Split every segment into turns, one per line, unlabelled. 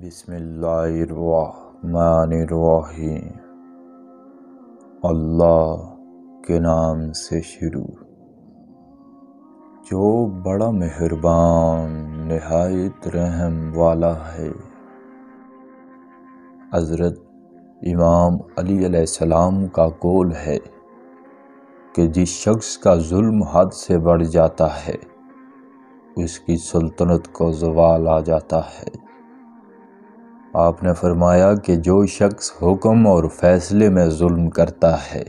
بسم اللہ الرحمن الرحیم۔ اللہ کے نام سے شروع جو بڑا مہربان نہایت رحم والا ہے۔ حضرت امام علی علیہ السلام کا قول ہے کہ جس شخص کا ظلم حد سے بڑھ جاتا ہے اس کی سلطنت کو زوال آ جاتا ہے۔ آپ نے فرمایا کہ جو شخص حکم اور فیصلے میں ظلم کرتا ہے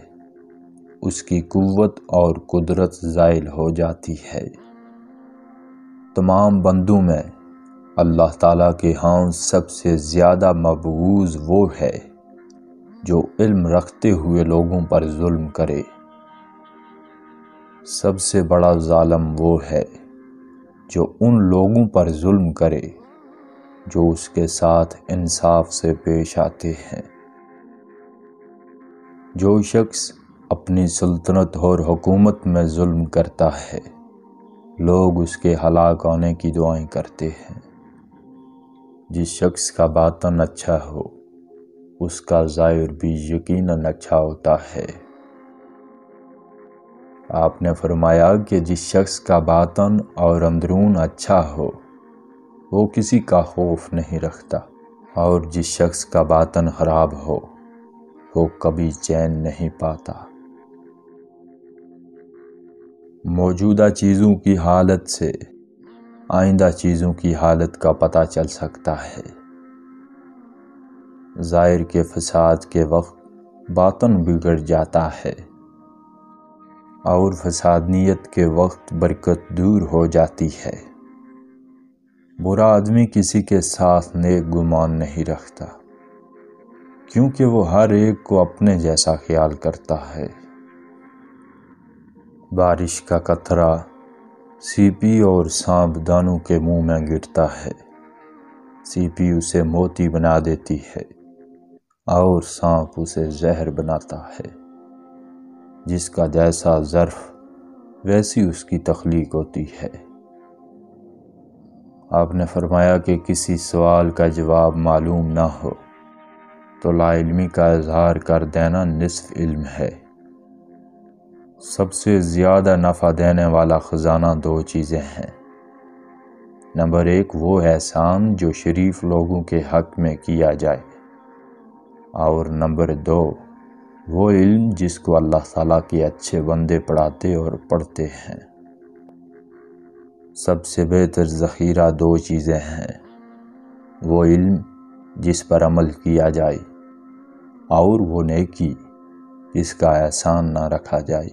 اس کی قوت اور قدرت زائل ہو جاتی ہے۔ تمام بندوں میں اللہ تعالیٰ کے ہاں سب سے زیادہ مبغوض وہ ہے جو علم رکھتے ہوئے لوگوں پر ظلم کرے۔ سب سے بڑا ظالم وہ ہے جو ان لوگوں پر ظلم کرے جو اس کے ساتھ انصاف سے پیش آتے ہیں۔ جو شخص اپنی سلطنت اور حکومت میں ظلم کرتا ہے لوگ اس کے ہلاک ہونے کی دعائیں کرتے ہیں۔ جس شخص کا باطن اچھا ہو اس کا ظاہر بھی یقیناً اچھا ہوتا ہے۔ آپ نے فرمایا کہ جس شخص کا باطن اور اندرون اچھا ہو وہ کسی کا خوف نہیں رکھتا، اور جس شخص کا باطن خراب ہو وہ کبھی چین نہیں پاتا۔ موجودہ چیزوں کی حالت سے آئندہ چیزوں کی حالت کا پتہ چل سکتا ہے۔ ظاہر کے فساد کے وقت باطن بگڑ جاتا ہے، اور فساد نیت کے وقت برکت دور ہو جاتی ہے۔ برا آدمی کسی کے ساتھ نیک گمان نہیں رکھتا، کیونکہ وہ ہر ایک کو اپنے جیسا خیال کرتا ہے۔ بارش کا قطرہ سیپی اور سانپ دانوں کے منہ میں گرتا ہے۔ سیپی اسے موتی بنا دیتی ہے اور سانپ اسے زہر بناتا ہے۔ جس کا جیسا ظرف ویسی اس کی تخلیق ہوتی ہے۔ آپ نے فرمایا کہ کسی سوال کا جواب معلوم نہ ہو تو لا علمی کا اظہار کر دینا نصف علم ہے۔ سب سے زیادہ نفع دینے والا خزانہ دو چیزیں ہیں۔ نمبر ایک وہ احسان جو شریف لوگوں کے حق میں کیا جائے، اور نمبر دو وہ علم جس کو اللہ تعالیٰ کے اچھے بندے پڑھاتے اور پڑھتے ہیں۔ سب سے بہتر ذخیرہ دو چیزیں ہیں، وہ علم جس پر عمل کیا جائے، اور وہ نیکی جس کا احسان نہ رکھا جائے۔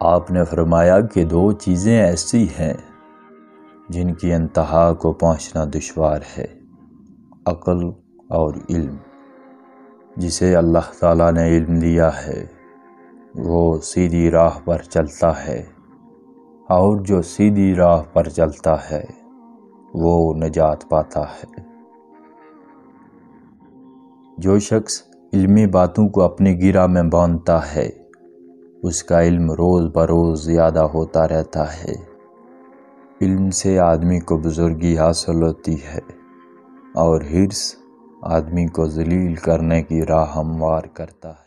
آپ نے فرمایا کہ دو چیزیں ایسی ہیں جن کی انتہا کو پہنچنا دشوار ہے، عقل اور علم۔ جسے اللہ تعالیٰ نے علم دیا ہے وہ سیدھی راہ پر چلتا ہے، اور جو سیدھی راہ پر چلتا ہے وہ نجات پاتا ہے۔ جو شخص علمی باتوں کو اپنی گرہ میں باندھتا ہے اس کا علم روز بروز زیادہ ہوتا رہتا ہے۔ علم سے آدمی کو بزرگی حاصل ہوتی ہے، اور حرص آدمی کو ذلیل کرنے کی راہ ہموار کرتا ہے۔